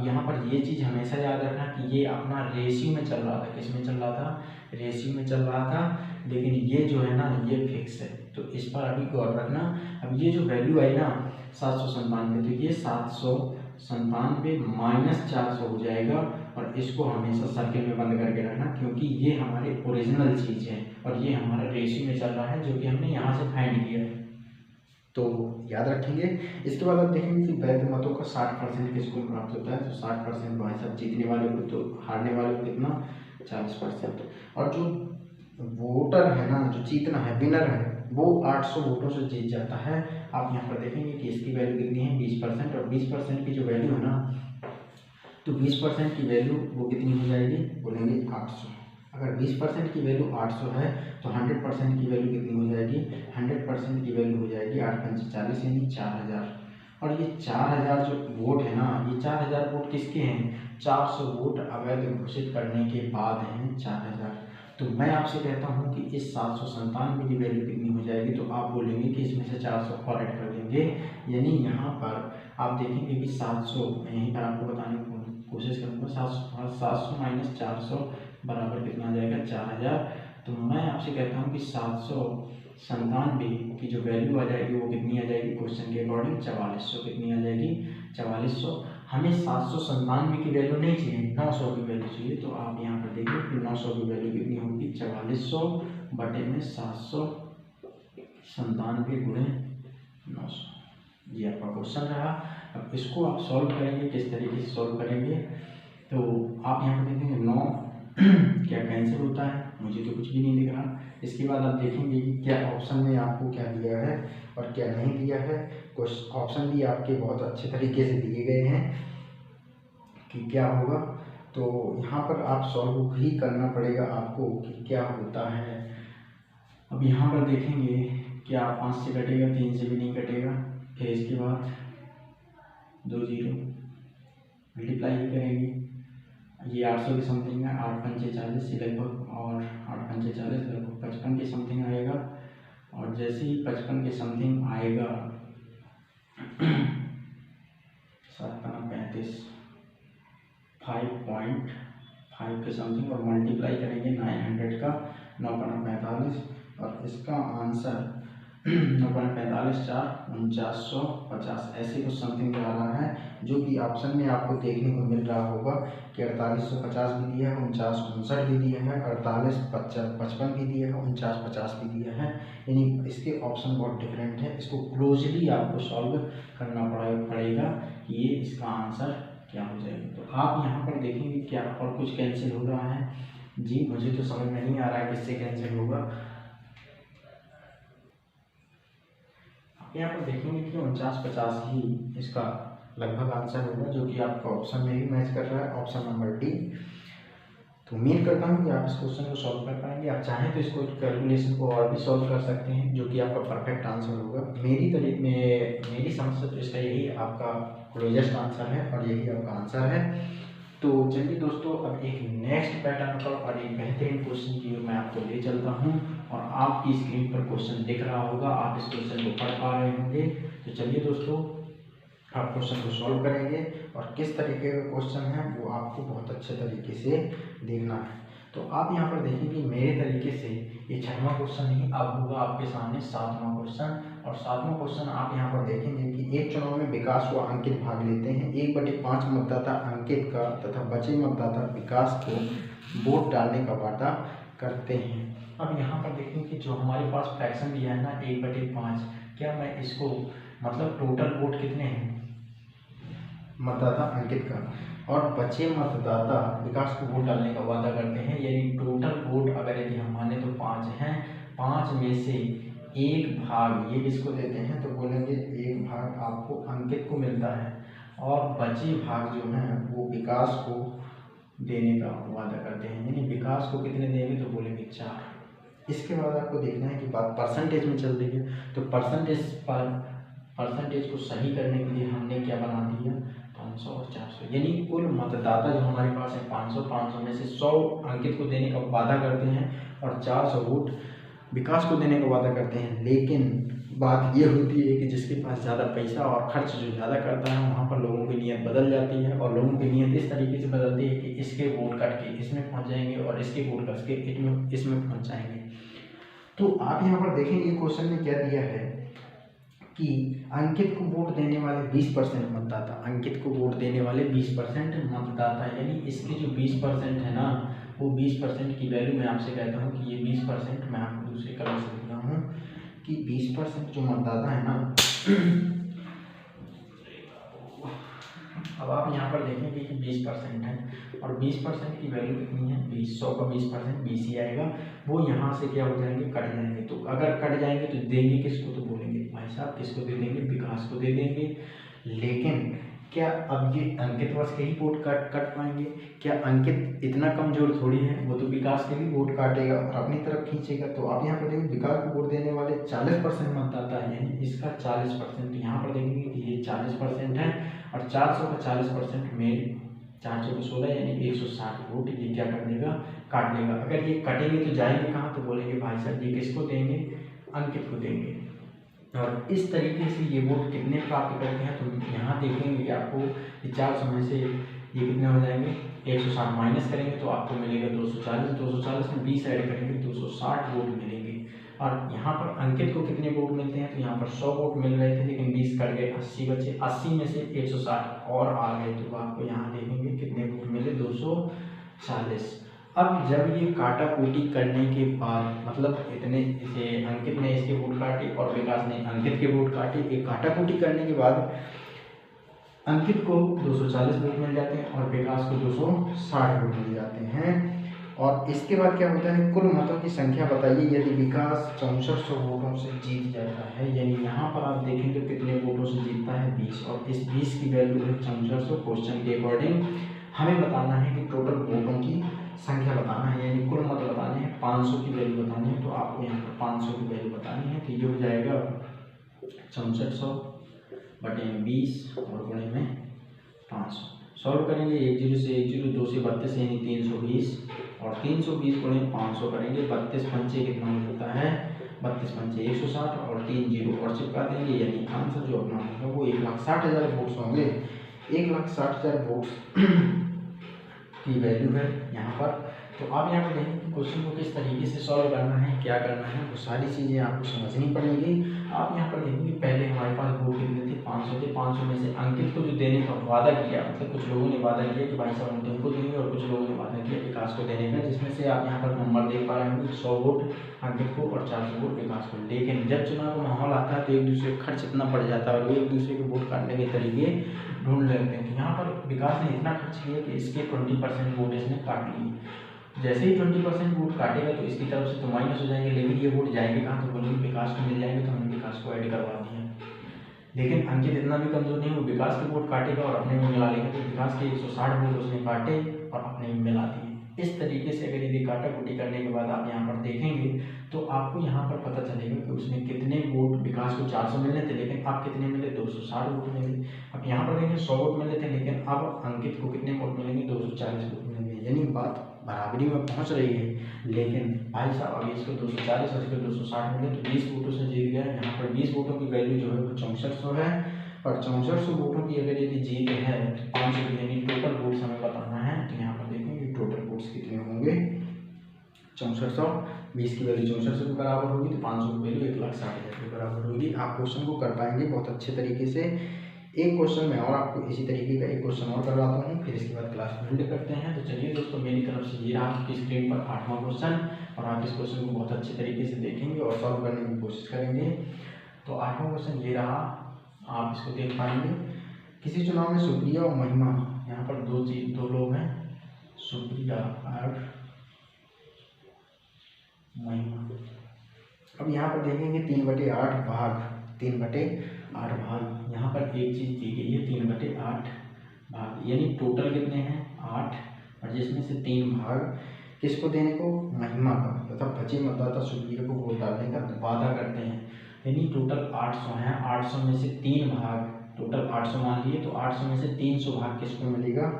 यहाँ पर ये चीज़ हमेशा याद रखना कि ये अपना रेशियो में चल रहा था। किस में चल रहा था, रेशियो में चल रहा था, लेकिन ये जो है ना ये फिक्स है, तो इस पर अभी गौर रखना। अब ये जो वैल्यू आई ना 797, तो ये 797 माइनस 400 हो जाएगा, और इसको हमेशा सर्किल में बंद करके रखना, क्योंकि ये हमारी ओरिजिनल चीज़ है और ये हमारा रेशियो में चल रहा है जो कि हमने यहाँ से फाइंड किया है, तो याद रखेंगे। इसके बाद आप देखेंगे कि वैध मतों का 60% किसको प्राप्त होता है, तो 60% भाई साहब जीतने वाले को, तो हारने वाले को कितना 40%। और जो वोटर है ना, जो जीतना है, विनर है, वो 800 वोटों से जीत जाता है। आप यहाँ पर देखेंगे कि इसकी वैल्यू कितनी है 20%, और 20% की जो वैल्यू है ना, तो 20% की वैल्यू वो कितनी हो जाएगी, बोलेंगे 800। अगर 20% की वैल्यू 800 है तो 100% की वैल्यू कितनी हो जाएगी, 100% की वैल्यू हो जाएगी 8 पंचे 40 यानी 4000। और ये 4000 जो वोट है ना, ये 4000 वोट किसके हैं, 400 वोट अवैध घोषित करने के बाद हैं 4000। तो मैं आपसे कहता हूं कि इस 797 की वैल्यू कितनी हो जाएगी, तो आप बोलेंगे कि इसमें से 400 और ऐड कर देंगे, यानी यहाँ पर आप देखेंगे कि 700, यहीं पर आपको बताने की कोशिश करूँगा, 700 माइनस 400 बराबर कितना आ जाएगा 4000। तो मैं आपसे कहता हूँ कि 797 की जो वैल्यू आ जाएगी वो कितनी आ जाएगी, क्वेश्चन के अकॉर्डिंग 4400 कितनी आ जाएगी, 4400। हमें 797 की वैल्यू नहीं चाहिए, 900 की वैल्यू चाहिए। तो आप यहाँ पर देखिए कि 900 की वैल्यू कितनी होगी, 4400 बटे में 797 गुणे 900, ये आपका क्वेश्चन रहा। अब इसको आप सॉल्व करेंगे, किस तरीके से सॉल्व करेंगे, तो आप यहाँ पर देखेंगे 9 क्या कैंसिल होता है, मुझे तो कुछ भी नहीं दिख रहा। इसके बाद आप देखेंगे कि क्या ऑप्शन में आपको क्या दिया है और क्या नहीं दिया है। कुछ ऑप्शन भी आपके बहुत अच्छे तरीके से दिए गए हैं कि क्या होगा, तो यहाँ पर आप सॉल्व ही करना पड़ेगा आपको कि क्या होता है। अब यहाँ पर देखेंगे क्या 5 से कटेगा, 3 से भी नहीं कटेगा, फिर इसके बाद 2 0 मल्टीप्लाई ही करेंगे। ये 800 के समथिंग है, 8 पंचे 40 से लगभग, और 8 पंचे 40 लगभग 55 के समथिंग आएगा। और जैसे ही 55 के समथिंग आएगा दिस 5.5 के समथिंग और मल्टीप्लाई करेंगे 900 का 9×45 और इसका आंसर 9×45 4 4950 ऐसे कुछ समथिंग आ रहा है, जो कि ऑप्शन में आपको देखने को मिल रहा होगा कि 4850 भी दिया है, 4959 भी दिया है, 4855 भी दिया है, 4950 भी दिया है। यानी इसके ऑप्शन बहुत डिफरेंट है। इसको क्लोजली आपको सॉल्व करना पड़ेगा कि ये इसका आंसर क्या हो जाएगा। तो आप यहाँ पर देखेंगे क्या और कुछ कैंसिल हो रहा है जी, मुझे तो समझ में नहीं आ रहा है किससे कैंसिल होगा। आप यहाँ पर देखेंगे कि 4950 ही इसका लगभग आंसर होगा, जो कि आपका ऑप्शन में भी मैच कर रहा है, ऑप्शन नंबर डी। तो उम्मीद करता हूँ कि आप इस क्वेश्चन को सॉल्व कर पाएंगे। आप चाहें तो इसको कैलकुलेशन को और भी सॉल्व कर सकते हैं, जो कि आपका परफेक्ट आंसर होगा। मेरी समझ से तो इसका यही आपका क्लोजेस्ट आंसर है और यही आपका आंसर है। तो चलिए दोस्तों, अब एक नेक्स्ट पैटर्न पर और एक बेहतरीन क्वेश्चन की मैं आपको ले चलता हूँ और आपकी स्क्रीन पर क्वेश्चन दिख रहा होगा, आप इस क्वेश्चन को पढ़ पा रहे होंगे। तो चलिए दोस्तों, आप क्वेश्चन को सॉल्व करेंगे और किस तरीके का क्वेश्चन है वो आपको बहुत अच्छे तरीके से देखना है। तो आप यहाँ पर देखेंगे मेरे तरीके से ये 6वां क्वेश्चन नहीं, अब होगा आपके सामने 7वां क्वेश्चन। और 7वां क्वेश्चन आप यहाँ पर देखेंगे कि एक चुनाव में विकास व अंकित भाग लेते हैं। 1/5 मतदाता अंकित का तथा बचे मतदाता विकास को वोट डालने का वादा करते हैं। अब यहाँ पर देखेंगे कि जो हमारे पास फ्रैक्शन दिया है ना 1/5, क्या मैं इसको मतलब टोटल वोट कितने हैं मतदाता अंकित का और बचे मतदाता विकास को वोट डालने का वादा करते हैं। यानी टोटल वोट अगर यदि हम माने तो 5 हैं, 5 में से 1 भाग ये किसको देते हैं, तो बोलेंगे 1 भाग आपको अंकित को मिलता है और बचे भाग जो हैं वो विकास को देने का वादा करते हैं। यानी विकास को कितने देंगे, तो बोलेंगे 4। इसके बाद आपको देखना है कि बात परसेंटेज में चल रही है, तो परसेंटेज को सही करने के लिए हमने क्या बना दिया 500 और 400। यानी कुल मतदाता जो हमारे पास है 500 में से 100 अंकित को देने का वादा करते हैं और 400 वोट विकास को देने का वादा करते हैं। लेकिन बात ये होती है कि जिसके पास ज़्यादा पैसा और खर्च जो ज़्यादा करता है वहाँ पर लोगों की नीयत बदल जाती है और लोगों की नीयत इस तरीके से बदलती है कि इसके वोट काट के इसमें पहुँच जाएंगे और इसके वोट काट के इसमें पहुँच जाएंगे। तो आप यहाँ पर देखेंगे क्वेश्चन में क्या दिया है कि अंकित को वोट देने वाले 20% मतदाता, अंकित को वोट देने वाले 20% मतदाता, यानी इसके जो 20% है ना वो 20% की वैल्यू मैं आपसे कहता हूँ कि ये 20% मैं आपको दूसरे कलर से लिख रहा हूँ कि 20% जो मतदाता है ना अब आप यहाँ पर देखेंगे कि 20% है और 20% की वैल्यू कितनी है 20, 100 का 20% 20 ही आएगा। वो यहाँ से क्या हो जाएंगे, कट जाएंगे। तो अगर कट जाएंगे तो देंगे किसको, तो बोलेंगे भाई साहब किसको दे देंगे, विकास को दे देंगे। लेकिन क्या अब ये अंकित वर्ष के ही वोट कट पाएंगे, क्या अंकित इतना कमजोर थोड़ी है, वो तो विकास के भी वोट काटेगा और अपनी तरफ खींचेगा। तो आप यहाँ पर देखेंगे विकास को वोट देने वाले 40% मतदाता है, यानी इसका 40%। यहाँ पर देखेंगे कि ये 40% है और 400 का 40% में 400 को 16 यानी 160 वोट ये क्या कर देगा, काट लेगा। अगर ये कटेंगे तो जाएंगे कहाँ, तो बोलेंगे भाई साहब ये किसको देंगे, अंकित को देंगे। और इस तरीके से ये वोट कितने प्राप्त करते हैं, तो यहाँ देखेंगे कि आपको 400 में से ये कितने हो जाएंगे 160 माइनस करेंगे तो आपको मिलेगा 240, 240 में 20 ऐड करेंगे 260 वोट मिलेंगे। और यहाँ पर अंकित को कितने वोट मिलते हैं, तो यहाँ पर 100 वोट मिल रहे थे लेकिन 20 कट गए, 80 बचे, 80 में से 160 और आ गए तो आपको यहाँ देखेंगे कितने वोट मिले 240। अब जब ये काटा कूटी करने के बाद मतलब इतने इसे अंकित ने इसके वोट काटे और विकास ने अंकित के वोट काटे, एक काटा कूटी करने के बाद अंकित को 240 वोट मिल जाते हैं और विकास को 260 वोट मिल जाते हैं। और इसके बाद क्या होता है, कुल मतों की संख्या बताइए यदि विकास 6400 वोटों से जीत जाता है। यानी यहाँ पर आप देखेंगे कितने वोटों से जीतता है 20 और इस 20 की वैल्यू है 6400। क्वेश्चन के अकॉर्डिंग हमें बताना है कि टोटल वोटों की संख्या बताना है, यानी कुल मत बताने हैं, 500 की वैल्यू बतानी है। तो आपको यहाँ पर 500 की वैल्यू बतानी है, तो ये हो जाएगा 6400 बटे में 20 और गुणे में 500। सॉल्व करेंगे 10 से 10, 2 से 32 यानी 320 और 320 गुणे 500 करेंगे, 32 पंचे कितना हो जाता है 32 पंचे 160 और 3 जीरो और चिपका देंगे, यानी आंसर जो अपना होगा वो 1,60,000 वोट्स होंगे। 1,60,000 वोट्स की वैल्यू है यहाँ पर। तो आप यहाँ पर देखें कि क्वेश्चन को किस तरीके से सॉल्व करना है, क्या करना है, वो सारी चीज़ें आपको समझनी पड़ेंगी। आप यहाँ पर देखेंगे पहले हमारे पास वोट कितने थे, 500 थे। 500 में से अंकित को जो देने का वादा किया, मतलब कुछ लोगों ने वादा किया कि भाई साहब हम तुमको देंगे, और कुछ लोगों ने वादा किया विकास को देने का, जिसमें से आप यहाँ पर नंबर देख पा रहे होंगे 100 वोट अंकित को और 400 वोट विकास को। लेकिन जब चुनाव का माहौल आता है तो एक दूसरे का खर्च इतना बढ़ जाता है और एक दूसरे के वोट काटने के तरीके ढूंढ लेते हैं। तो यहाँ पर विकास ने इतना खर्च किया कि इसके 20% वोट इसने काट लिए। जैसे ही 20% वोट काटेगा तो इसकी तरफ से तो माइनस हो जाएंगे, लेकिन ये वोट जाएंगे कहाँ, तो बोलेंगे विकास को मिल जाएंगे, तो हमने विकास को ऐड करवा दिया। लेकिन अंकित इतना भी कमजोर नहीं, वो विकास के वोट काटेगा और अपने में मिला लेगा। तो विकास के 160 वोट उसने काटे और अपने में मिला दिए। इस तरीके से अगर यदि काटाकुटी करने के बाद आप यहाँ पर देखेंगे तो आपको यहाँ पर पता चलेगा कि उसमें कितने वोट, विकास को 400 मिलने थे लेकिन अब कितने मिले, 260 वोट मिले। अब यहाँ पर देखेंगे 100 वोट मिले थे लेकिन अब अंकित को कितने वोट मिलेंगे, 240 वोट मिलेंगे। यानी बात बराबरी में पहुँच रही है। लेकिन भाई साहब अभी इसको 240 और इसको 260 मिले तो 20 वोटों से जीत गया। यहाँ पर 20 वोटों की वैल्यू जो है वो 6400 है, और 6400 वोटों की अगर यदि जीत है 500 यानी टोटल वोट्स हमें बताना है। तो यहाँ पर देखेंगे टोटल वोट्स कितने होंगे, 6400, 20 की वैल्यू 6400 के बराबर होगी, तो 500 की वैल्यू 1,60,000 के बराबर होगी। आप क्वेश्चन को कर पाएंगे बहुत अच्छे तरीके से। एक क्वेश्चन में और आपको इसी तरीके का एक क्वेश्चन और करवाता हूँ, फिर इसके बाद क्लास एंड करते हैं। तो चलिए दोस्तों, मेरी तरफ से ये रहा आपकी स्क्रीन पर 8वां क्वेश्चन, और आप इस क्वेश्चन को बहुत अच्छे तरीके से देखेंगे और सॉल्व करने की कोशिश करेंगे। तो 8वां क्वेश्चन ये रहा, आप इसको देख पाएंगे। किसी चुनाव में सुप्रिया और महिमा, यहाँ पर दो लोग हैं, सुप्रिया और महिमा। अब यहाँ पर देखेंगे 3/8 भाग, 3/8 भाग। यहाँ पर एक चीज़ दी गई है 3/8 भाग, यानी टोटल कितने हैं 8, और जिसमें से 3 भाग किसको देने को, महिमा का, तथा बचे मतदाता सुप्रिया को वोट डालने का वादा करते हैं। यानी टोटल 800 हैं, 800 में से 3 भाग, टोटल 800 मान लिए, तो 800 में से 300 भाग किसको मिलेगा,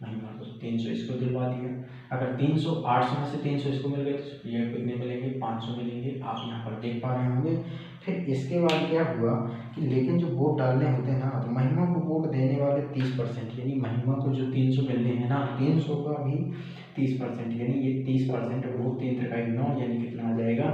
महिमा को। 300 इसको दिलवा दिया। अगर 800 में से 300 इसको मिल गए तो सुप्रिया को कितने मिलेंगे, 500 मिलेंगे। आप यहाँ पर देख पा रहे होंगे। फिर इसके बाद क्या हुआ कि लेकिन जो वोट डालने होते हैं ना, तो महिमा को वोट देने वाले 30%, यानी महिमा को जो 300 मिलने हैं ना, 300 का भी 30%, यानी ये 30% वोट 3 × 9, यानी कितना आ जाएगा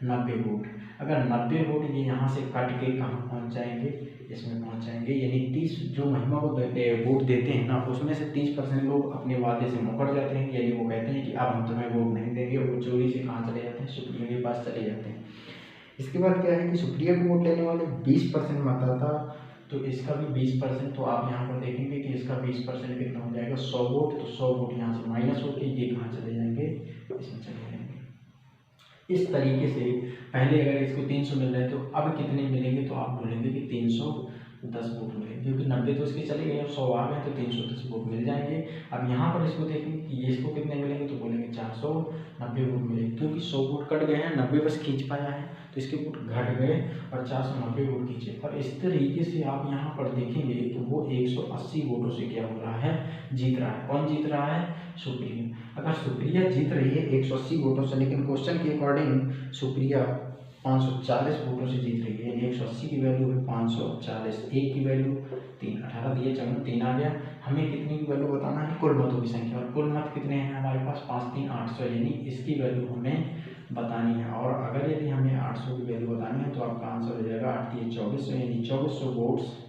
90 वोट। अगर 90 वोट ये यहाँ से कट के कहाँ पहुँच जाएंगे, इसमें पहुँच जाएंगे। यानी 30 जो महिमा को वोट देते हैं ना, उसमें से 30% लोग अपने वादे से मुकर जाते हैं, यानी वो कहते हैं कि अब हम तुम्हें वोट नहीं देंगे। वो चोरी से कहाँ चले जाते हैं, सुप्रिया के पास चले जाते हैं। इसके बाद क्या है कि सुप्रिया को वोट लेने वाले 20% मतदाता, तो इसका भी 20%, तो आप यहाँ पर देखेंगे कि इसका 20% कितना हो जाएगा, 100 वोट। तो 100 वोट यहाँ से माइनस होकर ये कहाँ चले जाएंगे, इसमें चले जाएंगे। इस तरीके से पहले अगर इसको 300 मिल रहे तो अब कितने मिलेंगे, तो आप बोलेंगे कि 310 वोट मिलेंगे, क्योंकि 90 तो इसके चले गए, अब 100 आ गए तो 310 वोट मिल जाएंगे। अब यहाँ पर इसको देखेंगे कि ये इसको कितने मिलेंगे, तो बोलेंगे 490 वोट मिलेंगे, क्योंकि 100 वोट कट गए हैं, 90 बस खींच पाया है, तो इसके वोट घट गए और 490 वोट खींचे। और इस तरीके से आप यहाँ पर देखेंगे तो वो 180 वोटों से क्या हो रहा है, जीत रहा है। कौन जीत रहा है, सुप्रिया। अगर सुप्रिया जीत रही है 180 वोटों से, लेकिन क्वेश्चन के अकॉर्डिंग सुप्रिया 540 वोटों से जीत रही है, 180 की वैल्यू है 540, 1 की वैल्यू 3, 18 दिए, चलो 3 आ गया। हमें कितनी की वैल्यू बताना है, कुल मतों की संख्या, और कुल मत कितने हैं हमारे पास, 5 3 800, यानी इसकी वैल्यू हमें बतानी है। और अगर यदि हमें 800 की वैल्यू बतानी है तो आपका आंसर हो जाएगा 8 3 2400, यानी 2400 वोट्स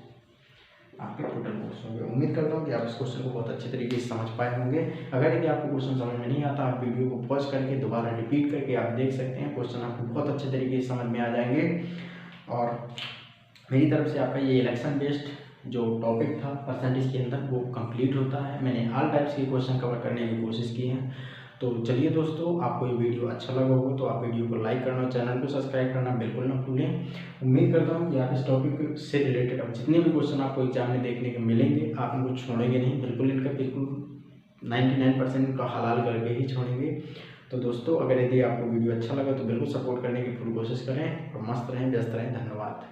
आपके टोटल वोट्स होंगे। उम्मीद करता हूँ कि आप इस क्वेश्चन को बहुत अच्छे तरीके से समझ पाए होंगे। अगर यदि आपको क्वेश्चन समझ में नहीं आता, आप वीडियो को पॉज करके दोबारा रिपीट करके आप देख सकते हैं, क्वेश्चन आपको बहुत अच्छे तरीके से समझ में आ जाएंगे। और मेरी तरफ से आपका ये इलेक्शन बेस्ड जो टॉपिक था परसेंटेज के अंदर, वो कंप्लीट होता है। मैंने ऑल टाइप्स के क्वेश्चन कवर करने की कोशिश की है। तो चलिए दोस्तों, आपको ये वीडियो अच्छा लगा हो तो आप वीडियो को लाइक करना, चैनल को सब्सक्राइब करना बिल्कुल ना भूलें। उम्मीद करता हूँ कि आप इस टॉपिक से रिलेटेड अब जितने भी क्वेश्चन आपको एग्जाम में देखने को मिलेंगे, आप इनको छोड़ेंगे नहीं, बिल्कुल इनका बिल्कुल 99% का हलाल करके ही छोड़ेंगे। तो दोस्तों, अगर यदि आपको वीडियो अच्छा लगा तो बिल्कुल सपोर्ट करने की पूरी कोशिश करें और मस्त रहें, व्यस्त रहें। धन्यवाद।